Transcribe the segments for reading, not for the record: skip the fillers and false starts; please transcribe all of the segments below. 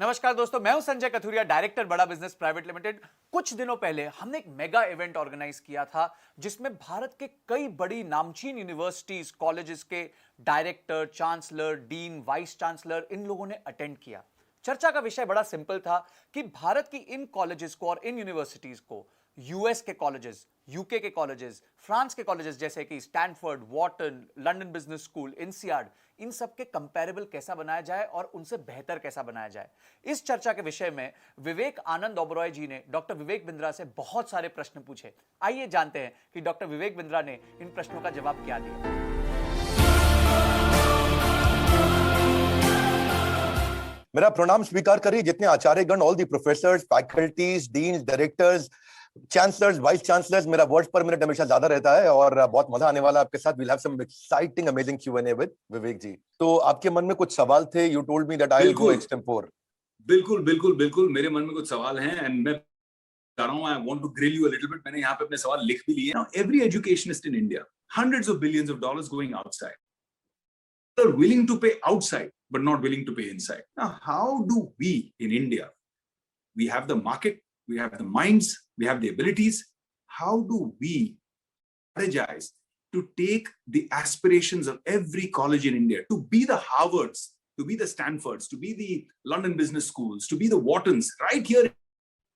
नमस्कार दोस्तों, मैं हूं संजय कथुरिया, डायरेक्टर बड़ा बिजनेस प्राइवेट लिमिटेड। कुछ दिनों पहले हमने एक मेगा इवेंट ऑर्गेनाइज किया था जिसमें भारत के कई बड़ी नामचीन यूनिवर्सिटीज, कॉलेजेस के director, chancellor, dean, vice chancellor, इन लोगों ने अटेंड किया। चर्चा का विषय बड़ा सिंपल था कि भारत की इन कॉलेजेस को और इन यूनिवर्सिटीज को यूएस के कॉलेजेस, यूके के कॉलेजेस, फ्रांस के कॉलेजेस जैसे कि Stanford, Wharton, London Business School, INSEAD, इन सब के कंपैरेबल कैसा बनाया जाए और उनसे बेहतर कैसा बनाया जाए। इस चर्चा के विषय में विवेक आनंद ओबरॉय जी ने डॉक्टर विवेक बिंद्रा से बहुत सारे प्रश्न पूछे। आइए जानते हैं कि डॉक्टर विवेक बिंद्रा ने इन प्रश्नों का जवाब क्या दिया। मेरा प्रणाम स्वीकार करिए जितने आचार्यगण, all the professors, faculties, deans, directors, chancellors, vice chancellors. मेरा वर्ड्स पर मिनट हमेशा ज्यादा रहता है और बहुत मजा आने वाला आपके साथ। We'll have some exciting amazing Q&A with Vivek ji. तो आपके मन में कुछ सवाल थे। You told me that I will go extempore. बिल्कुल बिल्कुल बिल्कुल मेरे मन में कुछ सवाल हैं एंड मैं बता रहा हूं, I want to grill you a little bit. मैंने यहाँ पे अपने सवाल लिख भी लिए। Now every educationist in India, hundreds of billions of dollars going outside, are willing to pay outside but not willing to pay inside. Now how do we in India, we have the market, we have the minds, we have the abilities, how do we strategize to take the aspirations of every college in India to be the Harvards, to be the Stanfords, to be the London business schools, to be the Whartons right here,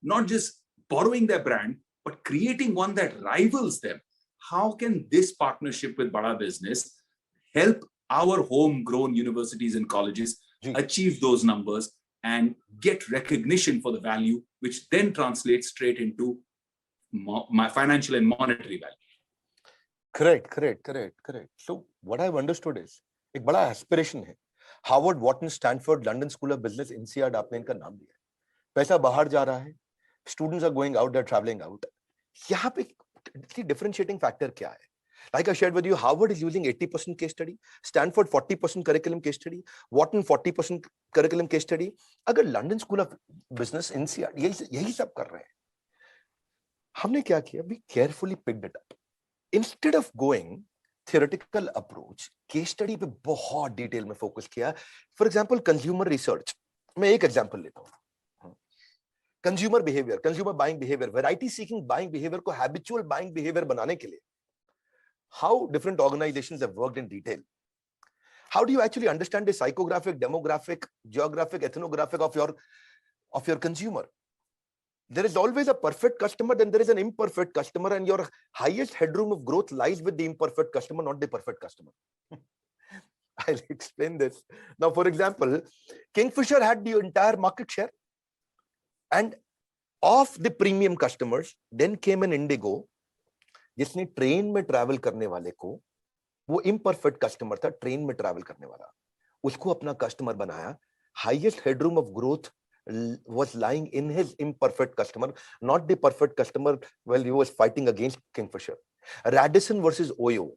not just borrowing their brand but creating one that rivals them? How can this partnership with Bada Business help our homegrown universities and colleges achieve those numbers and get recognition for the value, which then translates straight into my financial and monetary value? Correct. So what I've understood is एक बड़ा aspiration है। Harvard, Wharton, Stanford, London School of Business, INSEAD, आपने इनका नाम दिया है। पैसा बाहर जा रहा है, students are going out, they are travelling out. यहाँ पे डिफरेंशिएटिंग फैक्टर क्या है? Like I shared with you, Harvard is using 80% case study, Stanford 40% curriculum case study, Wharton 40% curriculum case study. अगर लंदन स्कूल ऑफ बिजनेस, इंसियाड यही सब कर रहे हैं, हमने क्या किया? We carefully picked it up. Instead of going theoretical approach, case study पे बहुत डिटेल में फोकस किया। फॉर एग्जाम्पल कंज्यूमर रिसर्च, मैं एक एग्जाम्पल लेता हूँ। Consumer behaviour, consumer buying behaviour, variety seeking buying behaviour को हैबिचुअल बाइंग बिहेवियर बनाने के लिए how different organizations have worked in detail. How do you actually understand the psychographic, demographic, geographic, ethnographic of your consumer? There is always a perfect customer, then there is an imperfect customer, and your highest headroom of growth lies with the imperfect customer, not the perfect customer. I'll explain this. Now, for example, Kingfisher had the entire market share, and of the premium customers, then came an Indigo, जिसने train में travel करने वाले को, वो imperfect customer था, train में travel करने वाला, उसको अपना कस्टमर बनाया। Highest headroom of growth was lying in his imperfect customer, not the perfect customer. Well, he was fighting against Kingfisher. Radisson versus Oyo.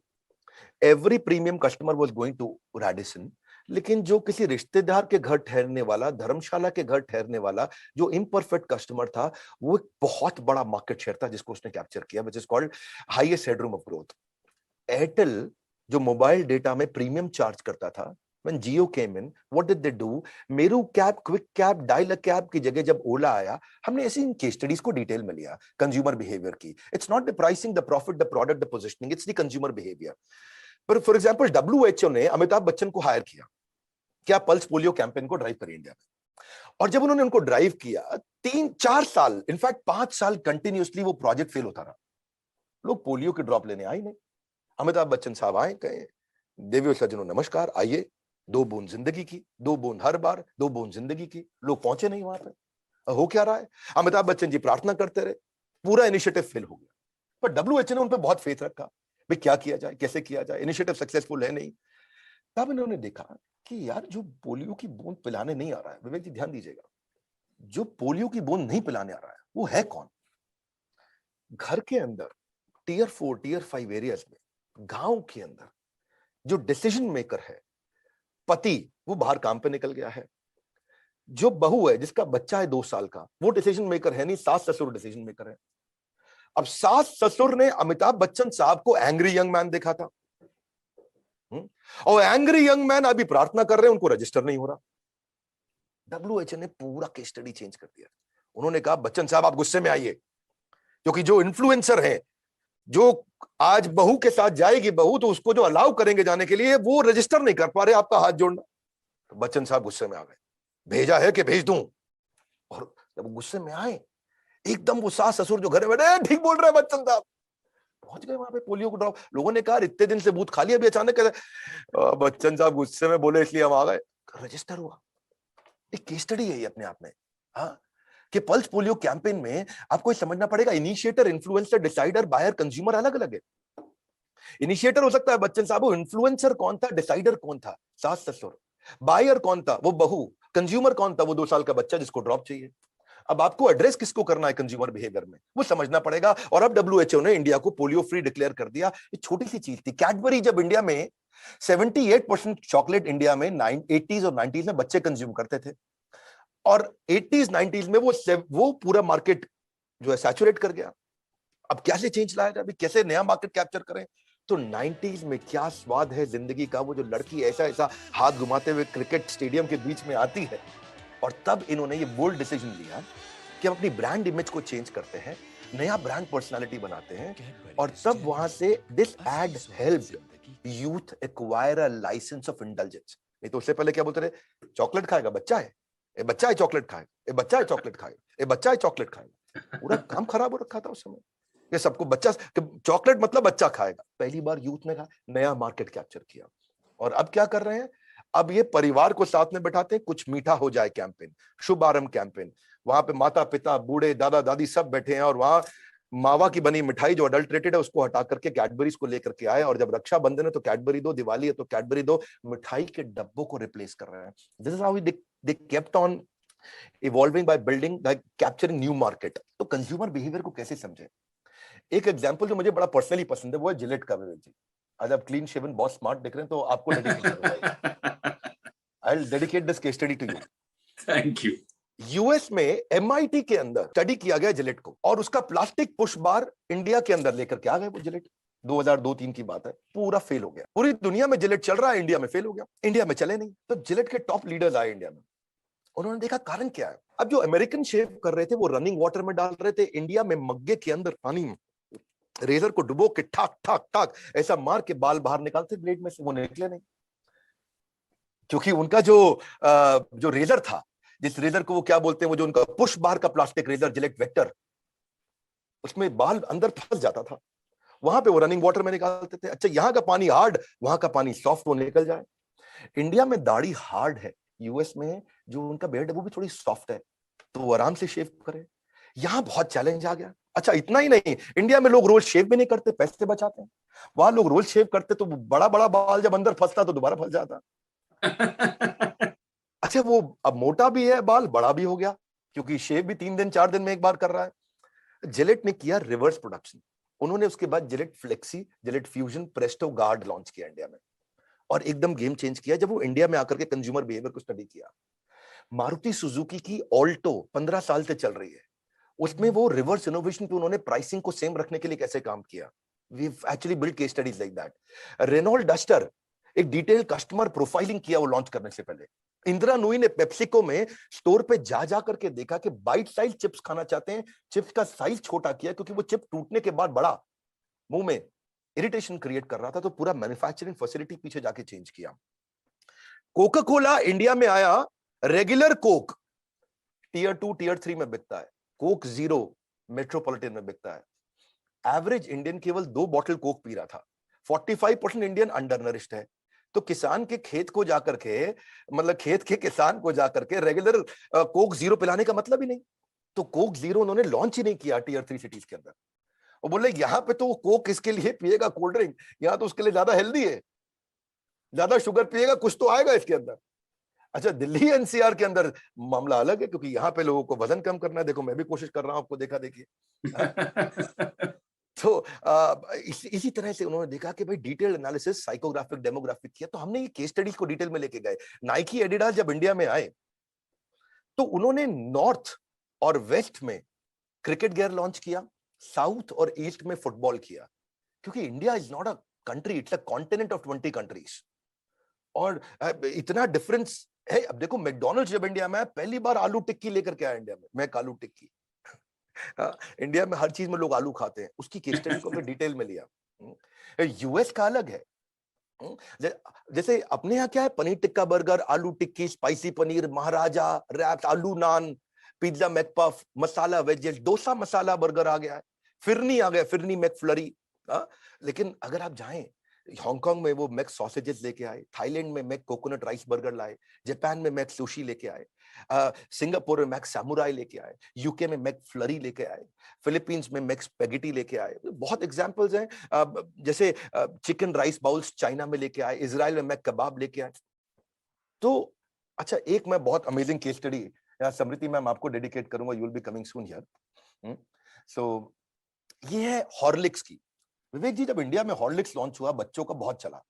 Every premium customer was going to Radisson, लेकिन जो किसी रिश्तेदार के घर ठहरने वाला, धर्मशाला के घर ठहरने वाला जो इम्परफेक्ट कस्टमर था, वो एक बहुत बड़ा मार्केट शेयर था जिसको उसने कैप्चर किया, which is called highest headroom of growth. Airtel जो मोबाइल डेटा में प्रीमियम चार्ज करता था, when Jio came in, what did they do? Meru cab, quick cab, dial a cab की जगह जब ओला आया, हमने ऐसी इन केस स्टडीज को डिटेल में लिया कंज्यूमर बिहेवियर की। It's not the pricing, the profit, the product, the positioning, it's the consumer behaviour. पर फॉर एग्जांपल WHO ने अमिताभ बच्चन को हायर किया क्या पल्स पोलियो कैंपेन को ड्राइव करें इंडिया में, और जब उन्होंने उनको ड्राइव किया 3-4 साल, इनफैक्ट 5 साल कंटिन्यूअसली वो प्रोजेक्ट फेल होता रहा। लोग पोलियो की ड्रॉप लेने आए नहीं। अमिताभ बच्चन साहब आए, कहे देवियों सज्जनों नमस्कार, आइए, 2 बूंद जिंदगी की, 2 बूंद हर बार, 2 बूंद जिंदगी की। लोग पहुंचे नहीं वहां पे। हो क्या रहा है? अमिताभ बच्चन जी प्रार्थना करते रहे, पूरा इनिशिएटिव फेल हो गया। पर WHO ने उन पर बहुत फेथ रखा, भाई क्या किया जाए, कैसे किया जाए, इनिशिएटिव सक्सेसफुल है नहीं। तब इन्होंने देखा कि यार जो पोलियो की बूंद पिलाने नहीं आ रहा है, विवेक जी ध्यान दीजिएगा, जो पोलियो की बूंद नहीं पिलाने आ रहा है वो है कौन? घर के अंदर टियर 4, टियर 5 एरियाज में, गांव के अंदर जो डिसीजन मेकर है, पति वो बाहर काम पे निकल गया है, जो बहू है जिसका बच्चा है 2 साल का, वो डिसीजन मेकर है नहीं, सास ससुर डिसीजन मेकर है। अब सास ससुर ने अमिताभ बच्चन साहब को एंग्री यंग मैन देखा था, और एंग्री यंग मैन अभी प्रार्थना कर रहे हैं, उनको रजिस्टर नहीं हो रहा। डब्ल्यूएचओ ने पूरा केस स्टडी चेंज कर दिया। उन्होंने कहा बच्चन साहब आप गुस्से में आइए, क्योंकि जो इन्फ्लुएंसर है, जो आज बहू के साथ जाएगी बहू, तो उसको जो अलाउ करेंगे जाने के लिए, वो रजिस्टर नहीं कर पा रहे आपका हाथ जोड़ना। तो बच्चन साहब गुस्से में आ गए, भेजा है कि भेज दूं? और जब गुस्से में आए, एकदम वो सास ससुर जो घर में बैठे, ठीक बोल रहे हैं बच्चन साहब, पहुंच गए वहां पे पोलियो को ड्रॉप। लोगों ने कहा इतने दिन से बूथ खाली, अभी अचानक बच्चन साहब गुस्से में बोले इसलिए हम आ गए। रजिस्टर हुआ। एक केस स्टडी है ये अपने आप में। हाँ, कि पल्स पोलियो कैंपेन में आपको ये समझना पड़ेगा, initiator, influencer, decider, buyer, consumer अलग अलग है। इनिशिएटर हो सकता है बच्चन साहब, वो इन्फ्लुएंसर कौन था, डिसाइडर कौन था, सास ससुर। बायर कौन था, वो बहू। कंज्यूमर कौन था, वो 2 साल का बच्चा जिसको ड्रॉप चाहिए। अब आपको एड्रेस किसको करना है कंज्यूमर बिहेवियर में, वो समझना पड़ेगा। और अब डब्ल्यूएचओ ने इंडिया को पोलियो फ्री डिक्लेयर कर दिया। ये छोटी सी चीज थी। कैडबरी जब इंडिया में 78% चॉकलेट इंडिया में 80s और 90s में बच्चे कंज्यूम करते थे, और 80s 90s में वो पूरा मार्केट जो है सैचुरेट कर गया। अब कैसे चेंज लाया जाए, कैसे नया मार्केट कैप्चर करें? तो 90s में क्या स्वाद है जिंदगी का, वो जो लड़की ऐसा ऐसा हाथ घुमाते हुए क्रिकेट स्टेडियम के बीच में आती है। और तब इन्होंने ये बोल्ड डिसीजन लिया कि हम अपनी ब्रांड इमेज को चेंज करते हैं, नया ब्रांड पर्सनालिटी बनाते हैं। और तब वहां से this ad helped youth acquire a licence of indulgence. नहीं तो उससे पहले क्या बोलते रहे, चॉकलेट खाएगा बच्चा है, ए बच्चा है चॉकलेट खाएगा, ए बच्चा है चॉकलेट खाएगा, ए बच्चा है चॉकलेट खाएगा। पूरा काम खराब हो रखा था उस समय, ये सबको बच्चा, चॉकलेट मतलब बच्चा खाएगा। पहली बार यूथ ने कहा, नया मार्केट कैप्चर किया। और अब क्या कर रहे हैं, अब ये परिवार को साथ में बैठाते हैं, कुछ मीठा हो जाए कैंपेन, शुभारंभ कैंपेन। वहां पे माता पिता, बूढ़े, दादा दादी सब बैठे हैं, और वहां मावा की बनी मिठाई जो अडल्ट्रेटेड है उसको हटा करके कैडबरीज को लेकर के आए। और जब रक्षाबंधन है तो कैडबरी दो, दिवाली है तो कैडबरी दो, मिठाई के डब्बों को रिप्लेस कर रहे हैं। This is how they kept on evolving by building, bye capturing new market. तो कंज्यूमर बिहेवियर को कैसे समझे? एक एग्जांपल जो मुझे बड़ा पर्सनली पसंद है वो है जिलेट का। विवेक जी, आज आप क्लीन शेवन, बहुत स्मार्ट दिख रहे हैं, तो आपको डेडिकेट करूंगा। I will dedicate this case study to you. Thank you. US में एमआईटी के अंदर स्टडी किया गया जिलेट को, और उसका प्लास्टिक पुश बार इंडिया के अंदर लेकर के आ गए वो जिलेट। 2002-3 की बात है। पूरा फेल हो गया। पूरी दुनिया में जिलेट चल रहा है, इंडिया में फेल हो गया। इंडिया में चले नहीं। तो जिलेट के टॉप लीडर्स आए इंडिया में, उन्होंने देखा कारण क्या है। अब जो अमेरिकन शेव कर रहे थे वो रनिंग वाटर में डाल रहे थे, इंडिया में मग्गे के अंदर पानी में रेजर को डुबो के ठाक ठाक ठाक ऐसा मार के बाल बाहर निकालते ब्लेड में से, वो निकले नहीं। क्योंकि उनका जो रेजर था, जिस रेजर को वो क्या बोलते हैं, वो जो उनका पुश बार का प्लास्टिक रेजर जिलेट वेक्टर, उसमें बाल अंदर फंस जाता था। वहां पे वो रनिंग वाटर में निकालते थे। अच्छा, यहाँ का पानी हार्ड, वहां का पानी सॉफ्ट, वो निकल जाए। इंडिया में दाढ़ी हार्ड है, यूएस में जो उनका बेल्ट है वो भी थोड़ी सॉफ्ट है, तो वो आराम से शेव करे। यहां बहुत चैलेंज आ गया। अच्छा, इतना ही नहीं, इंडिया में लोग रोज शेव भी नहीं करते, पैसे बचाते हैं। वहां लोग रोज शेव करते तो बड़ा बड़ा बाल जब अंदर फंसता तो दोबारा फंस जाता। अच्छा, वो अब मोटा भी है बाल, बड़ा भी हो गया, क्योंकि शेव भी 3 दिन 4 दिन में एक बार कर रहा है। जिलेट ने किया रिवर्स प्रोडक्शन। उन्होंने उसके बाद Gillette flexi, Gillette fusion, Presto guard launch किया इंडिया में, और एकदम गेम चेंज किया जब वो इंडिया में आकर के कंज्यूमर बिहेवियर को स्टडी किया। मारुति सुजुकी की ऑल्टो 15 साल से चल रही है, उसमें वो रिवर्स इनोवेशन पे उन्होंने प्राइसिंग को सेम रखने के लिए कैसे काम किया। We actually build case studies like that. Renault Duster, एक डिटेल कस्टमर प्रोफाइलिंग किया वो लॉन्च करने से पहले। इंदिरा नूई ने पेप्सिको में स्टोर पे जा करके देखा कि बाइट साइज चिप्स खाना चाहते हैं, चिप्स का साइज छोटा किया, क्योंकि वो चिप टूटने के बाद बड़ा मुंह में इरिटेशन क्रिएट कर रहा था, तो पूरा मैन्युफैक्चरिंग फैसिलिटी पीछे जाके चेंज किया। कोका कोला इंडिया में आया, रेगुलर कोक टीयर 2 टीयर 3 में बिकता है, कोक जीरो मेट्रोपॉलिटन में बिकता है। एवरेज इंडियन केवल 2 बॉटल कोक पी रहा था। 45% इंडियन अंडर नरिश्ड है। तो किसान के खेत को जाकर के, मतलब खेत के किसान को जाकर के रेगुलर कोक जीरो पिलाने का मतलब ही नहीं। तो कोक जीरो उन्होंने लॉन्च ही नहीं किया टीयर 3 सिटीज के अंदर। वो बोले यहाँ पे तो कोक किसके लिए पिएगा, कोल्ड ड्रिंक, यहाँ तो उसके लिए ज्यादा हेल्दी है, ज्यादा शुगर पिएगा कुछ तो आएगा इसके अंदर। अच्छा, दिल्ली एनसीआर के अंदर मामला अलग है, क्योंकि यहाँ पे लोगों को वजन कम करना है। देखो, मैं भी कोशिश कर रहा हूं, आपको देखा देखिए। तो इसी तरह से उन्होंने देखा कि भाई डिटेल एनालिसिस, साइकोग्राफिक, डेमोग्राफिक किया। तो हमने ये केस स्टडीज को डिटेल में लेके गए। नाइकी, एडिडास जब इंडिया में आए तो उन्होंने नॉर्थ और वेस्ट में क्रिकेट गियर लॉन्च किया, साउथ और ईस्ट में फुटबॉल किया, क्योंकि India is not a country, it's a continent of 20 countries. और इतना डिफरेंस है। अब देखो मैकडोनल्ड्स जब इंडिया में आया, पहली बार आलू टिक्की लेकर के आया इंडिया में, मैक आलू टिक्की। हाँ, इंडिया में हर चीज में लोग आलू खाते हैं, उसकी केस स्टडी को हमने डिटेल में लिया। यूएस का अलग है। हम्म, जै- जैसे अपने यहाँ क्या है, पनीर टिक्का बर्गर, आलू टिक्की, स्पाइसी पनीर, महाराजा, रैप्स, आलू नान, पिज्जा मैकपफ, मसाला वेजेस, डोसा मसाला बर्गर आ गया है, फिरनी आ गया, फिरनी मैकफ्लरी। हाँ, लेकिन अगर आप जाएं हांगकांग में, वो मैक सॉसेजेस लेके आए, थाईलैंड में मैक कोकोनट राइस बर्गर लाए, जापान में मैक सुशी लेके आए, सिंगापुर में मैक सामुराई लेके आए, यूके में मैक फ्लरी लेके आए, फिलीपींस में मैक स्पेगेटी लेके आए। बहुत एग्जांपल्स हैं। जैसे चिकन राइस बाउल्स चाइना में लेके आए, इजराइल में मैक कबाब लेके आए। तो अच्छा, एक मैं बहुत अमेजिंग केस स्टडी यहाँ समृति मैम आपको डेडिकेट करूंगा, you will be coming soon here. So ये है हॉर्लिक्स की। विवेक जी, जब इंडिया में हॉर्लिक्स लॉन्च हुआ, बच्चों का बहुत चला,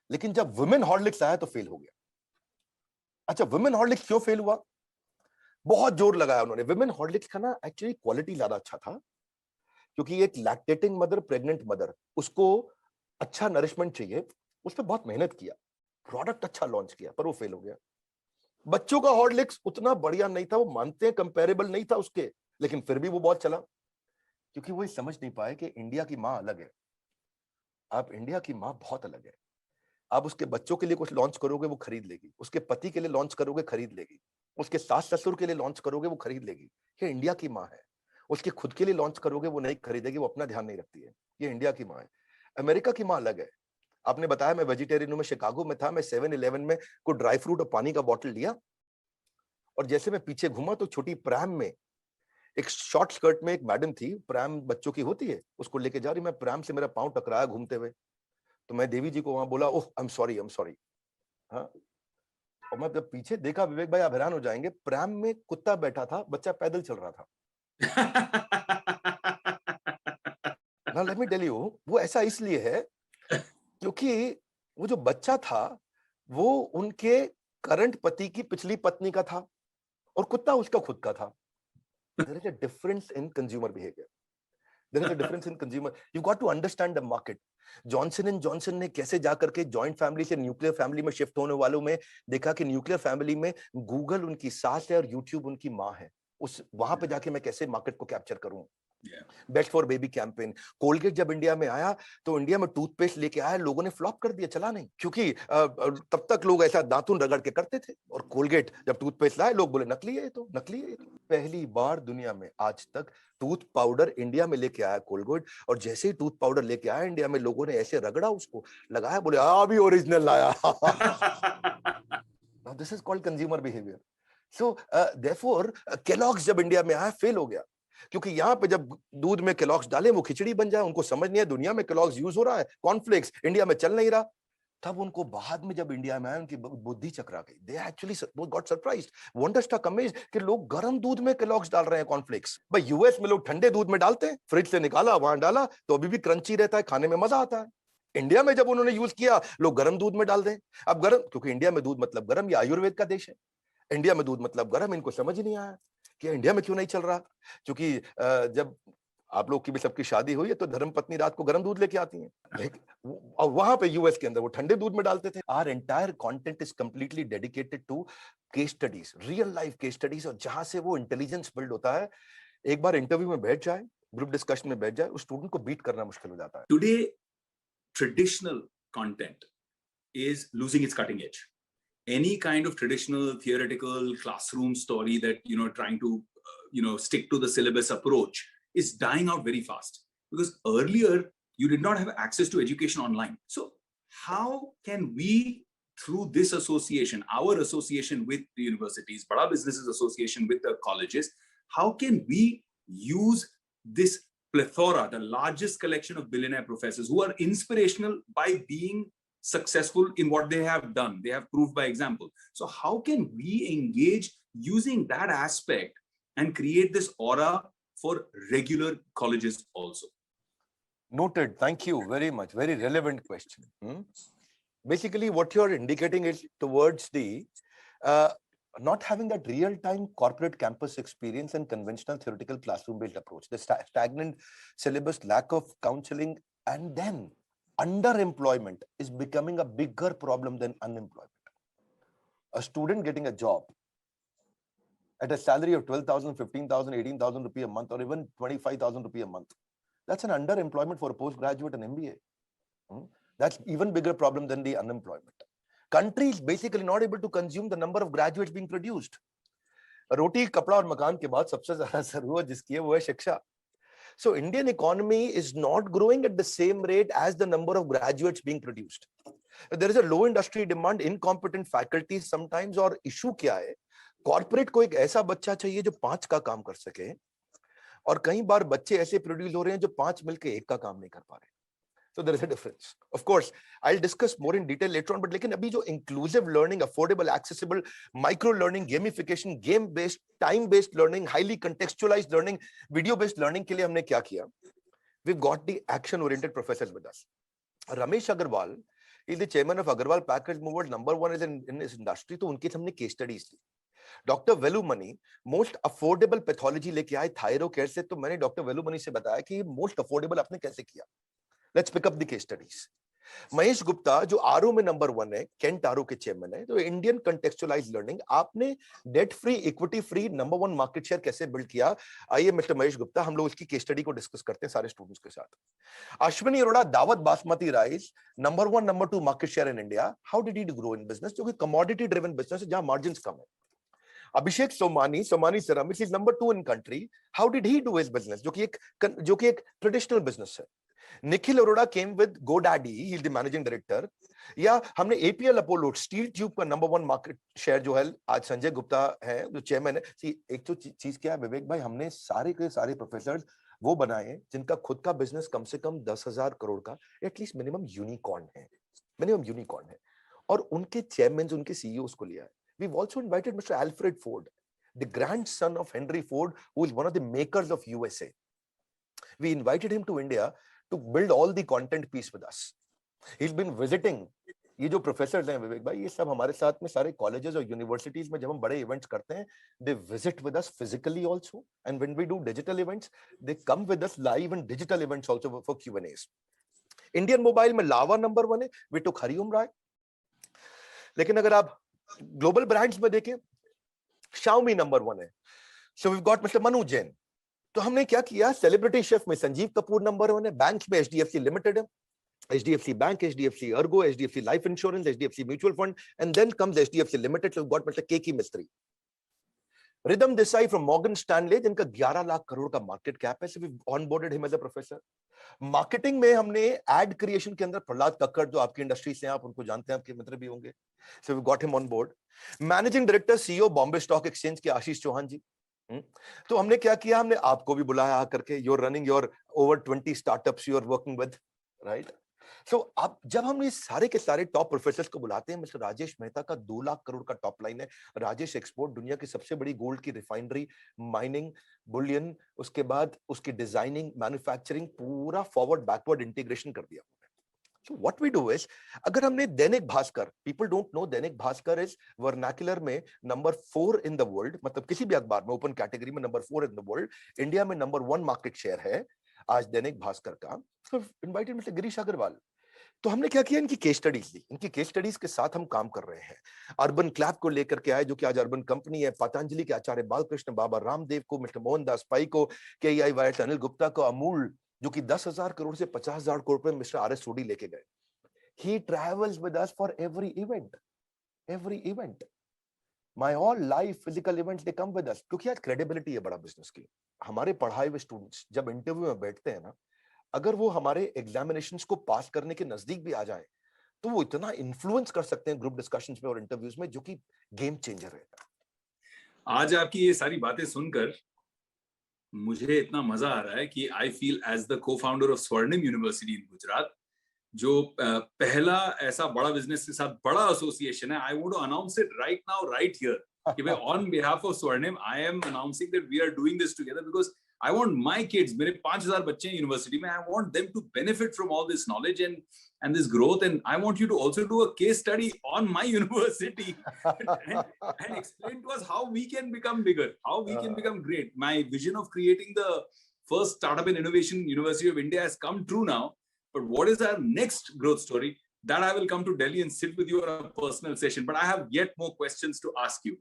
लेकिन जब वुमेन हॉर्लिक्स आया तो फेल हो गया। अच्छा, वुमेन हॉर्लिक्स क्यों फेल हुआ? बहुत जोर लगाया उन्होंने। वुमेन हॉर्लिक्स का ना एक्चुअली क्वालिटी ज्यादा अच्छा था, क्योंकि एक लैक्टेटिंग मदर, प्रेग्नेंट मदर, उसको अच्छा नरिशमेंट चाहिए, उस पर बहुत मेहनत किया, प्रोडक्ट अच्छा लॉन्च किया, पर वो फेल हो गया। बच्चों का हॉर्लिक्स उतना बढ़िया नहीं था, वो मानते हैं कंपेरेबल नहीं था उसके, लेकिन फिर भी वो बहुत चला, क्योंकि वो ये समझ नहीं पाए कि इंडिया की माँ अलग है। आप इंडिया की माँ बहुत अलग है। आप उसके बच्चों के लिए कुछ लॉन्च करोगे, वो खरीद लेगी। उसके पति के लिए लॉन्च करोगे, खरीद लेगी। उसके सास ससुर के लिए लॉन्च करोगे, वो खरीद लेगी। ये इंडिया की माँ है। उसके खुद के लिए लॉन्च करोगे, वो नहीं खरीदेगी, वो अपना ध्यान नहीं रखती है। ये इंडिया की माँ है। अमेरिका की माँ अलग है। आपने बताया मैं वेजिटेरियन हूं, मैं शिकागो में था, मैं 7-Eleven में कोई ड्राई फ्रूट और पानी का बॉटल लिया, और जैसे मैं पीछे घूमा तो छोटी प्रैम में, एक शॉर्ट स्कर्ट में एक मैडम थी, प्रैम बच्चों की होती है, उसको लेके जा रही, मैं प्रैम से मेरा पांव टकराया घूमते हुए, तो मैं देवी जी को वहां बोला, oh I am sorry, I am sorry. हाँ, और मैं जब पीछे देखा, विवेक भाई आप हैरान हो जाएंगे, प्रैम में कुत्ता बैठा था, बच्चा पैदल चल रहा था। ना लेट मी टेल यू, वो ऐसा इसलिए है क्योंकि वो जो बच्चा था, वो उनके करंट पति की पिछली पत्नी का था, और कुत्ता उसका खुद का था। There is a difference in consumer behaviour. There is a difference in consumer, you got to understand the market. Johnson and Johnson ने कैसे जाकर के जॉइंट फैमिली से न्यूक्लियर फैमिली में शिफ्ट होने वालों में देखा कि न्यूक्लियर फैमिली में गूगल उनकी सास है और यूट्यूब उनकी माँ है। उस वहां पे जाके मैं कैसे मार्केट को कैप्चर करूं। Yeah. Best for baby campaign. Colgate जब इंडिया में आया, तो इंडिया में टूथपेस्ट लेके आया, लोगों ने फ्लॉप कर दिया, चला नहीं, क्योंकि तब तक लोग ऐसा दांतुन रगड़ के करते थे, और कोलगेट जब टूथपेस्ट लाए, लोग बोले नकली है ये तो, नकली है ये तो। पहली बार दुनिया में आज तक टूथ पाउडर इंडिया में लेके आया कोलगेट, और जैसे ही टूथ पाउडर लेके आया इंडिया में, लोगों ने ऐसे रगड़ा उसको, लगाया, बोले अभी ओरिजिनल लाया। Now this is called consumer behavior. So therefore Kellogg's जब इंडिया में आया, फेल हो गया, क्योंकि यहाँ पे जब दूध में केलॉग्स डाले, वो खिचड़ी बन जाए, उनको समझ नहीं है दुनिया में केलॉग्स यूज हो रहा है, कॉर्नफ्लेक्स इंडिया में चल नहीं रहा। तब उनको बाद में जब इंडिया में आया, उनकी बुद्धि चकरा गई, they actually got surprised, wonder struck amazed कि लोग गर्म दूध में केलॉग्स डाल रहे हैं कॉर्नफ्लेक्स। भाई यूएस में लोग ठंडे दूध में डालते हैं, फ्रिज से निकाला, वहां डाला, तो अभी भी क्रंची रहता है, खाने में मजा आता है। इंडिया में जब उन्होंने यूज किया, लोग गर्म दूध में डाल दें। अब गर्म, क्योंकि इंडिया में दूध मतलब गर्म, ये आयुर्वेद का देश है, इंडिया में दूध मतलब गर्म, इनको समझ ही नहीं आया कि इंडिया में क्यों नहीं चल रहा। क्योंकि जब आप लोग की भी सबकी शादी हुई है, तो धर्म पत्नी रात को गर्म दूध लेके आती हैं, और वहां पे यूएस के अंदर वो ठंडे दूध में डालते थे। Our entire content is completely dedicated to case studies, real life case studies, और जहां से वो इंटेलिजेंस बिल्ड होता है। एक बार इंटरव्यू में बैठ जाए, ग्रुप डिस्कशन में बैठ जाए, उस स्टूडेंट को बीट करना मुश्किल हो जाता है। Today, traditional content is losing its cutting edge. Any kind of traditional theoretical classroom story that trying to stick to the syllabus approach is dying out very fast, because earlier you did not have access to education online. So how can we, through this association, our association with the universities, Bada Businesses Association with the colleges, how can we use this plethora, the largest collection of billionaire professors who are inspirational by being successful in what they have done, they have proved by example. So how can we engage using that aspect and create this aura for regular colleges also? Noted. Thank you very much. Very relevant question. Basically, what you're indicating is towards the not having that real-time corporate campus experience and conventional theoretical classroom-based approach, the stagnant syllabus, lack of counseling, and then underemployment is becoming a bigger problem than unemployment. a student getting a job at a salary of 12,000, 15,000, 18,000 rupee a month, or even 25,000 rupee a month. That's an underemployment for a postgraduate and MBA. That's even bigger problem than the unemployment. Countries basically not able to consume the number of graduates being produced. रोटी कपड़ा और मकान के बाद सबसे ज्यादा जरूरत जिसकी है वो है शिक्षा. So Indian economy is not growing at the same rate as the number of graduates being produced. There is a low industry demand, incompetent faculty sometimes, और issue क्या है? Corporate को एक ऐसा बच्चा चाहिए जो 5 का काम कर सके, और कई बार बच्चे ऐसे प्रोड्यूस हो रहे हैं जो 5 मिलके 1 का काम नहीं कर पा रहे. So there is a difference. Of course, I'll discuss more in detail later on, but लेकिन अभी जो inclusive learning, affordable, accessible, micro learning, gamification, game based, time based learning, highly contextualized learning, video based learning के लिए हमने क्या किया? We've got the action oriented professors with us. Ramesh Agarwal is the chairman of Agarwal Package Movers, number 1 is in this industry. तो उनके हमने case studies ली. Doctor Velumani most affordable pathology लेके आए थायरो केयर से. तो मैंने डॉक्टर वेलुमणि से बताया कि मोस्ट अफोर्डेबल आपने कैसे किया. Let's pick up the case studies. Mahesh Gupta जो आरओ में नंबर 1 है, केंट आरओ के चेयरमैन है. तो इंडियन कंटेक्चुअलाइज्ड लर्निंग, आपने debt free, equity free number 1 market share कैसे बिल्ड किया? आइए मिस्टर महेश गुप्ता, हम लोग इसकी केस स्टडी को डिस्कस करते हैं सारे स्टूडेंट्स के साथ. अश्विनी अरोड़ा, दावत basmati rice, number 1 number 2 market share in India. How did he grow in business, जो कि कमोडिटी ड्रिवन बिजनेस है जहां मार्जिन कम है. Abhishek Somani ceramics is number 2 in country. How did he do his business, जो कि एक ट्रेडिशनल बिजनेस है. Nikhil Arora came with GoDaddy, he is the managing director. या हमने एपीएल अपोलो स्टील ट्यूब का नंबर 1 मार्केट शेयर जो है, आज संजय गुप्ता है जो चेयरमैन है. एक तो चीज क्या है विवेक भाई, हमने सारे के सारे प्रोफेसर वो बनाए जिनका खुद का बिजनेस कम से कम 10,000 करोड़ का एटलीस्ट मिनिमम यूनिकॉर्न है, और उनके चेयरमैन, उनके सीईओस को लिया है. We've also invited Mr. Alfred Ford, the grandson of Henry Ford, who is one of the makers of USA. We invited him to India to build all the content piece with us. He's been visiting. ये जो professors हैं विवेक भाई, ये सब हमारे साथ में सारे कॉलेजेस और यूनिवर्सिटीज में जब हम बड़े इवेंट्स करते हैं, they visit with us physically also, and when we do digital events, they come with us live and digital events also for Q&As. Indian mobile में लावा नंबर 1 है, we took हरिओम राय. लेकिन अगर आप ग्लोबल ब्रांड्स में देखें, Xiaomi number 1 है. So we've got Mr. Manu Jain. तो हमने क्या किया, सेलिब्रिटी शेफ में संजीव कपूर नंबर 1 है. बैंक्स में HDFC लिमिटेड है, HDFC bank, HDFC ergo, HDFC life insurance, HDFC mutual fund, and then comes HDFC limited. So we've got Mr. Keki Mistry. Rhythm Desai from Morgan Stanley, जिनका 11 लाख करोड़ का मार्केट कैप है. So we've onboarded him as a professor. Marketing में हमने add creation के अंदर प्रहलाद कक्कड़, जो आपकी industry से हैं, आप उनको जानते हैं, आपके मित्र भी होंगे. So we got him on board. Managing director CEO Bombay stock exchange के आशीष चौहान जी. तो हमने क्या किया, हमने आपको भी बुलाया आकर के. You are running your over 20 startups you are working with, right? So आप जब हम ये सारे के सारे टॉप प्रोफेसर्स को बुलाते हैं, मिस्टर राजेश मेहता का 2 लाख करोड़ का टॉप लाइन है. राजेश एक्सपोर्ट, दुनिया की सबसे बड़ी गोल्ड की रिफाइनरी, माइनिंग, बुलियन, उसके बाद उसकी डिजाइनिंग, मैन्युफैक्चरिंग, पूरा फॉरवर्ड बैकवर्ड इंटीग्रेशन कर दिया. So what we do is, अगर हमने Dainik Bhaskar, people don't know Dainik Bhaskar is vernacular में नंबर 4 in the world, मतलब किसी भी अखबार में ओपन कैटेगरी में number 4 in the world, India में नंबर 1 मार्केट शेयर है आज दैनिक भास्कर का. So invited mister Girish Agarwal. तो हमने क्या किया, इनकी केस स्टडीज ली. इनकी केस स्टडीज के साथ हम काम कर रहे हैं. अर्बन क्लैब को लेकर के आए, जो कि आज अर्बन कंपनी है. पतंजलि के आचार्य बालकृष्ण, बाबा रामदेव को, मिस्टर मोहनदास पाई को, KEI वायट अनिल गुप्ता को, अमूल जो कि 10,000 करोड़ से 50,000 करोड़ पे मिस्टर RS सोडी लेके गए. He travels with us for every event. My all live physical events they come with us. क्योंकि आज क्रेडिबिलिटी है बड़ा बिजनेस की. हमारे पढ़ाए हुए स्टूडेंट्स जब इंटरव्यू में बैठते हैं ना, अगर वो हमारे एग्जामिनेशंस को पास करने के नजदीक भी आ जाए, तो वो इतना इन्फ्लुएंस कर सकते हैं ग्रुप डिस्कशंस में और इंटरव्यूज में, जो कि गेम चेंजर है. आज आपकी ये सारी बातें सुनकर मुझे इतना मजा आ रहा है कि I feel as the co-founder of Swarnim university in Gujarat, जो पहला ऐसा बड़ा बिजनेस के साथ बड़ा एसोसिएशन है. I want to announce it right now, right here, कि भाई on behalf of Swarnim I am announcing that we are doing this together, because I want my kids, मेरे 5,000 बच्चे हैं यूनिवर्सिटी में, I want them to benefit from all this knowledge and this growth, and I want you to also do a case study on my university and explain to us how we can become bigger, how we can become great. My vision of creating the first startup and innovation university of India has come true now, but what is our next growth story? that I will come to Delhi and sit with you on a personal session. But I have yet more questions to ask you.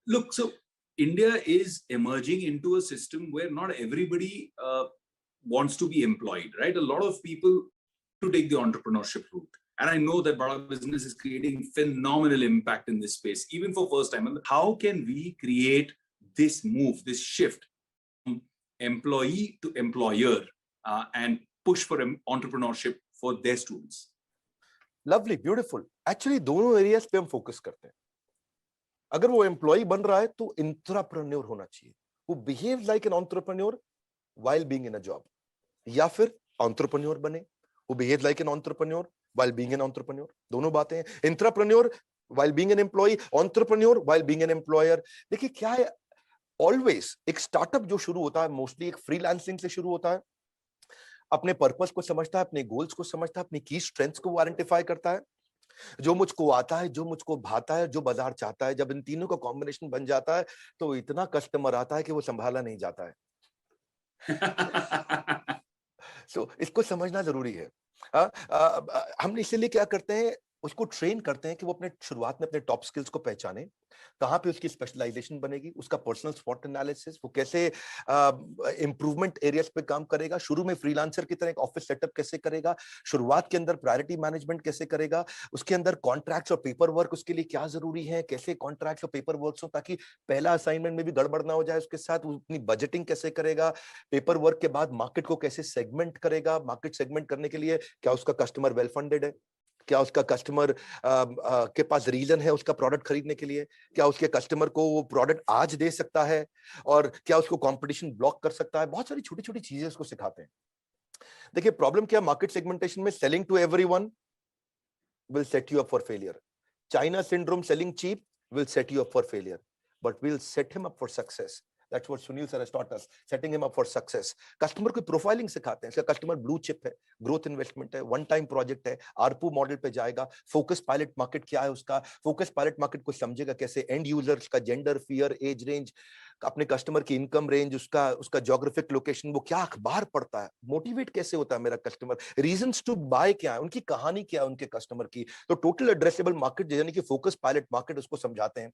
Look, so India is emerging into a system where not everybody wants to be employed, right? A lot of people to take the entrepreneurship route. And I know that Bada Business is creating phenomenal impact in this space, even for first time. How can we create this move, this shift from employee to employer and push for entrepreneurship for their students? Lovely, beautiful. Actually दोनों areas पे हम focus करते हैं. अगर वो employ बन रहा है तो एंटरप्रेन्योर होना चाहिए, वो behave like an entrepreneur while being in a job, या फिर एंटरप्रेन्योर बने, वो behave like an entrepreneur while being an entrepreneur. दोनों बातें हैं. Entrepreneur while being an employee, entrepreneur while being an employer. देखिए क्या है, ऑलवेज एक स्टार्टअप जो शुरू होता है मोस्टली एक फ्रीलांसिंग से शुरू होता है. अपने पर्पस को समझता है, अपने गोल्स को समझता है, अपनी की स्ट्रेंथ्स को आइडेंटिफाई करता है, जो मुझको आता है, जो मुझको भाता है, जो बाजार चाहता है. जब इन तीनों का कॉम्बिनेशन बन जाता है तो इतना कस्टमर आता है कि वो संभाला नहीं जाता है. सो इसको समझना जरूरी है. हम इसीलिए क्या करते हैं, उसको ट्रेन करते हैं कि वो अपने शुरुआत में अपने टॉप स्किल्स को पहचाने, कहां पे उसकी स्पेशलाइजेशन बनेगी, उसका पर्सनल स्वॉट एनालिसिस, वो कैसे इंप्रूवमेंट एरियाज पे काम करेगा, शुरू में फ्रीलांसर की तरह एक ऑफिस सेटअप कैसे करेगा, शुरुआत के अंदर प्रायोरिटी मैनेजमेंट कैसे करेगा, उसके अंदर कॉन्ट्रैक्ट्स और पेपर वर्क उसके लिए क्या जरूरी है, कैसे कॉन्ट्रैक्ट्स और पेपर वर्क हो ताकि पहला असाइनमेंट में भी गड़बड़ ना हो जाए. उसके साथ वो अपनी बजटिंग कैसे करेगा, पेपर वर्क के बाद मार्केट को कैसे सेगमेंट करेगा, मार्केट सेगमेंट करने के लिए क्या उसका कस्टमर वेल फंडेड है, क्या उसका कस्टमर के पास रीजन है उसका प्रोडक्ट खरीदने के लिए, क्या उसके कस्टमर को वो प्रोडक्ट आज दे सकता है, और क्या उसको कंपटीशन ब्लॉक कर सकता है. बहुत सारी छोटी छोटी चीजें उसको सिखाते हैं. देखिए प्रॉब्लम क्या, मार्केट सेगमेंटेशन में selling to everyone will set you up for failure. China syndrome, selling cheap will set you up for failure, but will set him up for success. That's what Sunil sir has taught us, setting him up for success. Customer को profiling सिखाते हैं. इसका customer blue chip है, growth investment है, one time project है, ARPU model पे जाएगा, focus pilot market क्या है उसका, फोकस पायलट मार्केट को समझेगा कैसे, एंड यूजर्स का जेंडर, फियर, एज रेंज, अपने कस्टमर की इनकम रेंज, उसका ज्योग्राफिक लोकेशन, वो क्या अखबार पढ़ता है, मोटिवेट कैसे होता है मेरा कस्टमर, रीजंस टू बाय क्या है, उनकी कहानी क्या है उनके कस्टमर की. तो टोटल एड्रेसेबल मार्केट यानी कि फोकस पायलट मार्केट उसको समझाते हैं.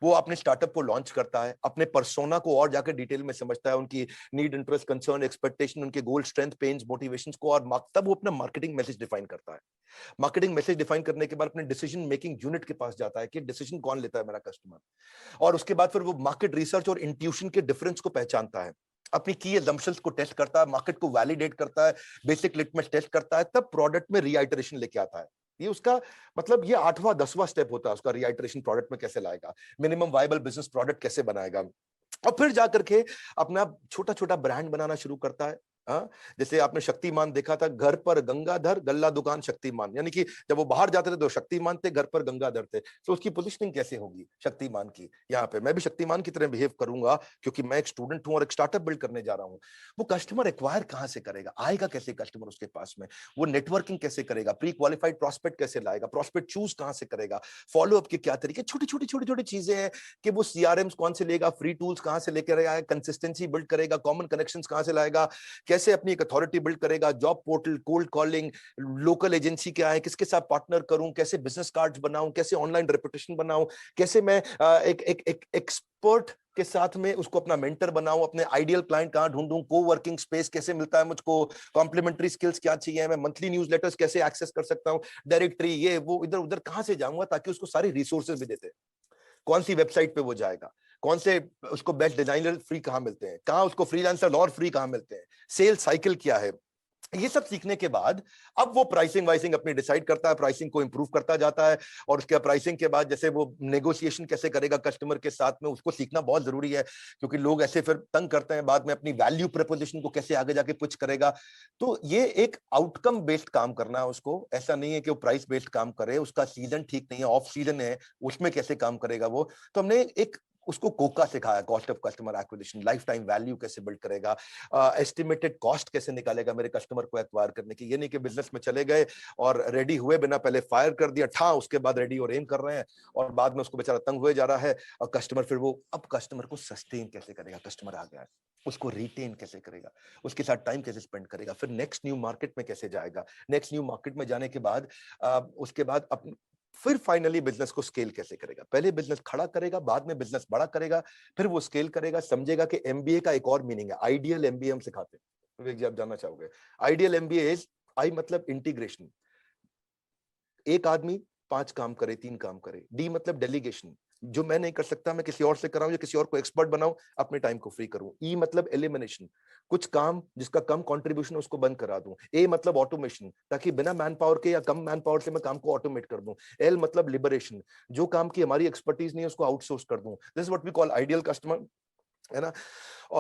वो अपने स्टार्टअप को लॉन्च करता है, अपने पर्सोना को और जाकर डिटेल में समझता है, उनकी नीड, इंटरेस्ट, कंसर्न, एक्सपेक्टेशन, उनके गोल, स्ट्रेंथ, पेन्स, मोटिवेशंस को, और तब वो अपना मार्केटिंग मैसेज डिफाइन करता है. मार्केटिंग मैसेज डिफाइन करने के बाद अपने डिसीजन मेकिंग यूनिट के पास जाता है कि डिसीजन कौन लेता है मेरा कस्टमर, और उसके बाद फिर वो मार्केट रिसर्च और इंट्यूशन के डिफरेंस को पहचानता है, अपनी की असम्पशंस को टेस्ट करता है, मार्केट को वैलिडेट करता है, बेसिक लिटमस टेस्ट करता है, तब प्रोडक्ट में रीआइटरेशन लेके आता है. ये उसका मतलब ये 8वां 10वां स्टेप होता है उसका. रीआइटरेशन प्रोडक्ट में कैसे लाएगा, मिनिमम वायबल बिजनेस प्रोडक्ट कैसे बनाएगा, और फिर जाकर के अपना छोटा छोटा ब्रांड बनाना शुरू करता है. जैसे आपने शक्तिमान देखा था, घर पर गंगाधर, गल्ला दुकान शक्तिमान, यानी कि जब वो बाहर जाते थे तो शक्तिमान थे, घर पर गंगाधर थे. तो उसकी पोजीशनिंग कैसे होगी शक्तिमान की, यहाँ पे मैं भी शक्तिमान की तरह बिहेव करूंगा क्योंकि मैं एक स्टूडेंट हूं और एक स्टार्टअप बिल्ड करने जा रहा हूं. वो कस्टमर एक्वायर कहां से करेगा, आएगा कैसे कस्टमर उसके पास में, वो नेटवर्किंग कैसे करेगा, प्री क्वालिफाइड प्रॉस्पेक्ट कैसे लाएगा, प्रॉस्पेक्ट चूज कहां से करेगा, फॉलो अप के क्या तरीके, छोटी छोटी छोटी छोटी चीजें हैं कि वो सीआरएम्स कौन से लेगा, फ्री टूल्स कहां से लेकर आएगा, कंसिस्टेंसी बिल्ड करेगा, कॉमन कनेक्शंस कहां से लाएगा, कैसे अपनी एक अथॉरिटी बिल्ड करेगा, job portal, cold calling, local agency क्या है, किसके साथ पार्टनर करूं, कैसे बिजनेस कार्ड्स बनाऊं, कैसे ऑनलाइन रेपुटेशन बनाऊं, कैसे मैं एक एक्सपर्ट के साथ में उसको अपना मेंटर बनाऊं, अपने आइडियल क्लाइंट कहां ढूंढूं, को वर्किंग स्पेस कैसे मिलता है मुझको, कॉम्प्लीमेंट्री स्किल्स क्या चाहिए, मैं मंथली न्यूज़लेटर्स कैसे एक्सेस कर सकता हूं, डायरेक्टरी, ये वो इधर उधर कहां से जाऊंगा ताकि उसको सारी रिसोर्सेज भी देते, कौन सी वेबसाइट पे वो जाएगा, कौन से उसको बेस्ट डिजाइनर फ्री कहां मिलते हैं, कहां उसको फ्रीलांसर और फ्री कहां मिलते हैं, सेल साइकिल क्या है. ये सब सीखने के बाद अब वो प्राइसिंग वाइसिंग अपनी डिसाइड करता है, प्राइसिंग को इंप्रूव करता जाता है, और उसके प्राइसिंग के बाद जैसे वो नेगोशिएशन कैसे करेगा कस्टमर के साथ में, उसको सीखना बहुत जरूरी है क्योंकि लोग ऐसे फिर तंग करते हैं बाद में, अपनी वैल्यू प्रपोजिशन को कैसे आगे जाके पिच करेगा. तो ये एक आउटकम बेस्ड काम करना है उसको, ऐसा नहीं है कि वो प्राइस बेस्ड काम करे, उसका सीजन ठीक नहीं है, ऑफ सीजन है, उसमें कैसे काम करेगा वो. तो हमने एक उसको कोका सिखाया, cost of customer acquisition, life time value कैसे बिल्ड करेगा, एस्टिमेटेड कॉस्ट कैसे निकालेगा मेरे कस्टमर को एक्वायर करने की। ये नहीं कि बिजनेस में चले गए और रेडी हुए बिना पहले फायर कर दिया ठा, उसके बाद रेडी और एम कर रहे हैं और बाद में उसको बेचारा तंग हुए जा रहा है और कस्टमर फिर वो अब कस्टमर को सस्टेन कैसे करेगा, कस्टमर आ गया है उसको रिटेन कैसे करेगा, उसके साथ टाइम कैसे स्पेंड करेगा, फिर नेक्स्ट न्यू मार्केट में कैसे जाएगा, नेक्स्ट न्यू मार्केट में जाने के बाद उसके बाद फिर फाइनली बिजनेस को स्केल कैसे करेगा। पहले बिजनेस खड़ा करेगा, बाद में बिजनेस बड़ा करेगा, फिर वो स्केल करेगा। समझेगा कि एमबीए का एक और मीनिंग है, आइडियल एमबीए हम सिखाते हैं, विवेक जी आप जानना चाहोगे। आइडियल एमबीए इज, आई मतलब इंटीग्रेशन, एक आदमी 5 काम करे, 3 काम करे। डी मतलब डेलीगेशन, जो मैं नहीं कर सकता मैं किसी और से कराऊं या किसी और को एक्सपर्ट बनाऊं, अपने टाइम को फ्री करूं। ई मतलब एलिमिनेशन, कुछ काम जिसका कम कंट्रीब्यूशन है उसको बंद करा दूं। ए मतलब ऑटोमेशन, ताकि बिना मैन पावर के या कम मैन पावर से मैं काम को ऑटोमेट कर दूं। एल मतलब लिबरेशन, जो काम की हमारी एक्सपर्टीज नहीं है उसको आउटसोर्स कर दूं। This is what we call ideal customer, है ना।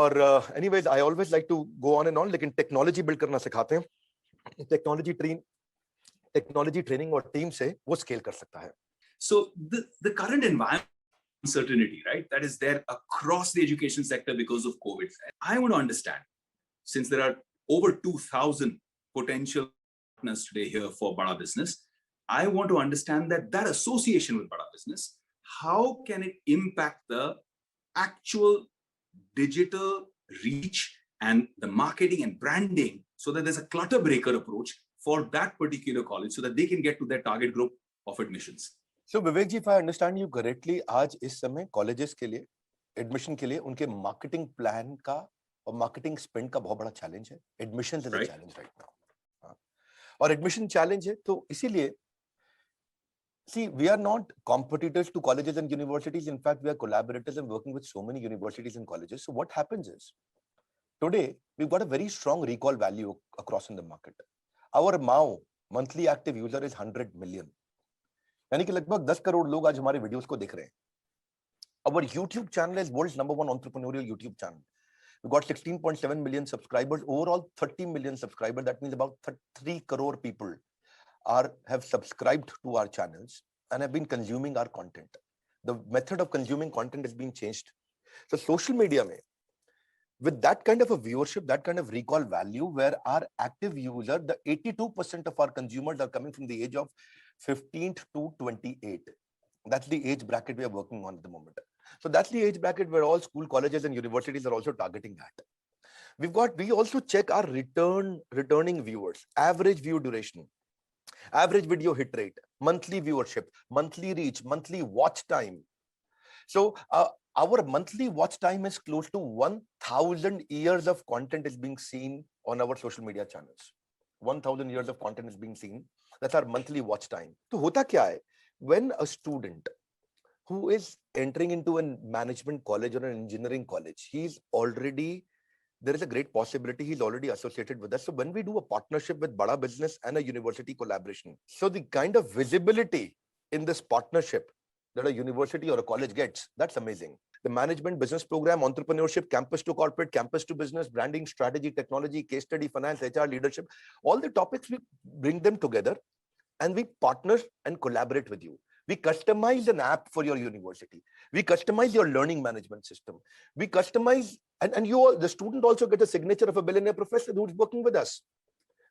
और anyways I always like to go on and on, लेकिन टेक्नोलॉजी बिल्ड करना सिखाते हैं। टेक्नोलॉजी ट्रेनिंग और टीम से वो स्केल कर सकता है। So the current environment uncertainty, right, that is there across the education sector because of COVID. I want to understand, since there are over 2,000 potential partners today here for Bada Business, I want to understand that association with Bada Business, how can it impact the actual digital reach and the marketing and branding, so that there's a clutter breaker approach for that particular college so that they can get to their target group of admissions. So Vivek ji, if I understand you correctly, आज इस समय colleges के लिए admission के लिए उनके marketing plan का और मार्केटिंग स्पेंड का बहुत बड़ा चैलेंज है। Admission is a challenge right now, और एडमिशन चैलेंज है तो इसीलिए see we are not competitors to colleges and universities. In fact, we are collaborators and working with so many universities and colleges. So what happens is today we've got a very strong recall value across in the market. Our MAU, monthly active user, is 100 million. यानी कि लगभग 10 करोड़ लोग आज हमारे videos को देख रहे हैं। Our YouTube channel is world's #1 entrepreneurial YouTube channel. We've got 16.7 million subscribers, overall 30 million subscribers. That means about 3 crore people have subscribed to our channels and have been consuming our content. The method of consuming content has been changed. So social media mein, with that kind of a viewership, that kind of recall value, where our active user, the 82% of our consumers are coming from the age of 15 to 28. That's the age bracket we are working on at the moment. So that's the age bracket where all school, colleges and universities are also targeting at. We also check our returning viewers, average view duration, average video hit rate, monthly viewership, monthly reach, monthly watch time. So our monthly watch time is close to 1,000 years of content is being seen on our social media channels. 1,000 years of content is being seen. That's our monthly watch time. So hota kya hai? When a student who is entering into a management college or an engineering college, there is a great possibility he's already associated with us. So when we do a partnership with Bada Business and a university collaboration, so the kind of visibility in this partnership that a university or a college gets, that's amazing. The management business program, entrepreneurship, campus to corporate, campus to business, branding, strategy, technology, case study, finance, HR, leadership, all the topics, we bring them together and we partner and collaborate with you. We customize an app for your university. We customize your learning management system. We customize, and the student also gets a signature of a billionaire professor who's working with us.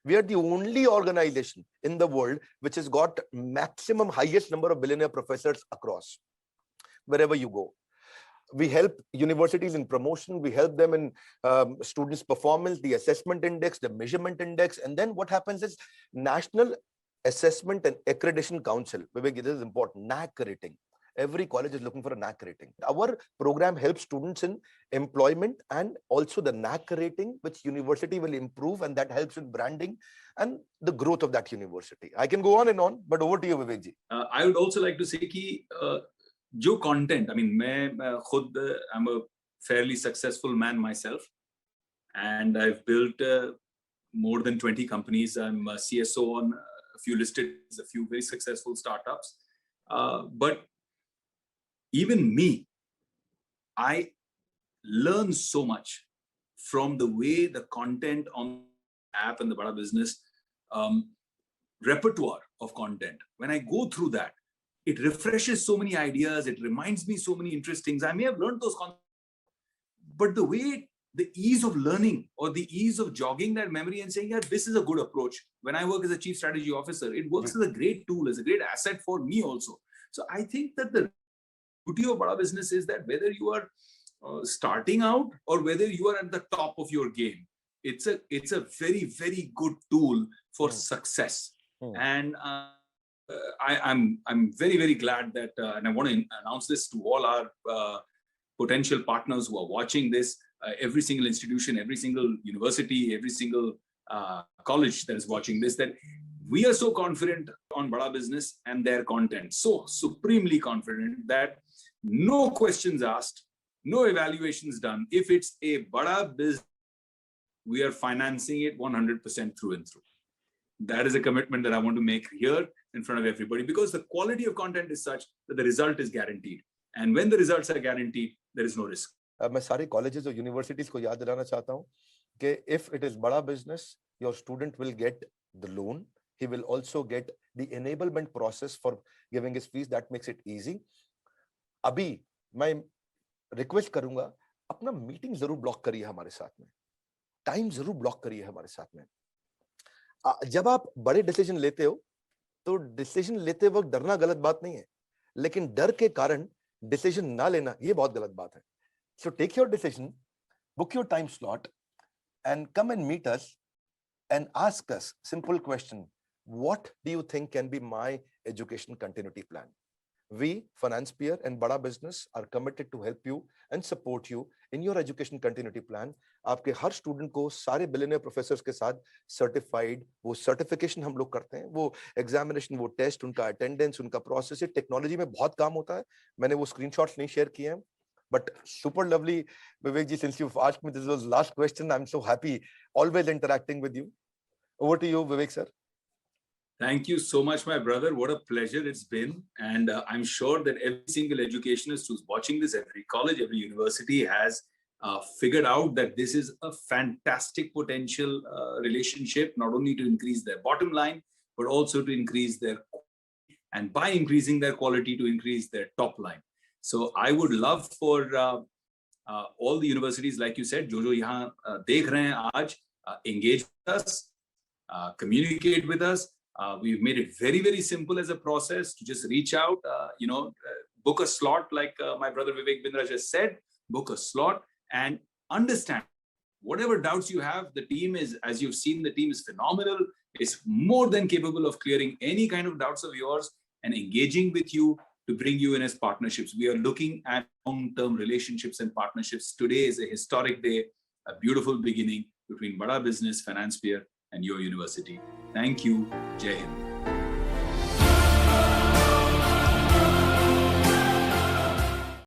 We are the only organization in the world which has got maximum highest number of billionaire professors across, wherever you go. We help universities in promotion. We help them in students' performance, the assessment index, the measurement index. And then what happens is National Assessment and Accreditation Council. Vivek, this is important. NAC rating. Every college is looking for a NAC rating. Our program helps students in employment and also the NAC rating, which university will improve, and that helps in branding and the growth of that university. I can go on and on, but over to you, Vivek ji. I would also like to say कि जो content, I mean, I'm a fairly successful man myself, and I've built more than 20 companies. I'm a CSO on a few listed, a few very successful startups. But even me, I learn so much from the way the content on the app and the Bada Business repertoire of content. When I go through that, it refreshes so many ideas. It reminds me so many interesting things. I may have learned those concepts, but the ease of learning or the ease of jogging that memory and saying, yeah, this is a good approach. When I work as a chief strategy officer, it works as a great tool, as a great asset for me also. So I think that the beauty of Bada Business is that whether you are starting out or whether you are at the top of your game, it's a very, very good tool for success. And I'm very, very glad that, and I want to announce this to all our potential partners who are watching this, every single institution, every single university, every single college that is watching this, that we are so confident on Bada Business and their content, so supremely confident that no questions asked, no evaluations done. If it's a Bada Business, we are financing it 100% through and through. That is a commitment that I want to make here in front of everybody, because the quality of content is such that the result is guaranteed. And when the results are guaranteed, there is no risk. मैं सारे colleges और universities को याद दिलाना चाहता हूँ कि if it is Bada Business, your student will get the loan. He will also get the enablement process for giving his fees. That makes it easy. अभी मैं रिक्वेस्ट करूंगा, अपना मीटिंग जरूर ब्लॉक करिए हमारे साथ में, टाइम जरूर ब्लॉक करिए हमारे साथ में. जब आप बड़े डिसीजन लेते हो तो डिसीजन लेते वक्त डरना गलत बात नहीं है, लेकिन डर के कारण डिसीजन ना लेना ये बहुत गलत बात है. So take your decision, book your time slot and come and meet us and ask us simple question: what do you think can be my education continuity plan? We, FinancePeer and Bada Business, are committed to help you and support you in your education continuity plan. आपके हर student को सारे billionaire professors के साथ certified वो certification हम लोग करते हैं, वो एग्जामिनेशन, वो टेस्ट, उनका अटेंडेंस, उनका प्रोसेस, टेक्नोलॉजी में बहुत काम होता है. मैंने वो स्क्रीनशॉट्स नहीं शेयर किए हैं, but super lovely, Vivek ji. Since you've asked me, this was last question. I'm so happy, always interacting with you. Over to you, Vivek sir. Thank you so much, my brother. What a pleasure it's been. And I'm sure that every single educationist who's watching this, every college, every university has figured out that this is a fantastic potential relationship, not only to increase their bottom line, but also to increase their, and by increasing their quality, to increase their top line. So I would love for all the universities, like you said, जो यहाँ देख रहे हैं आज, engage with us, communicate with us. We've made it very, very simple as a process to just reach out, book a slot, like my brother Vivek Bindra just said, book a slot and understand whatever doubts you have. The team is, as you've seen, the team is phenomenal. It's more than capable of clearing any kind of doubts of yours and engaging with you to bring you in as partnerships. We are looking at long-term relationships and partnerships. Today is a historic day, a beautiful beginning between Bada Business, FinancePeer, and your university. Thank you. Jai Hind.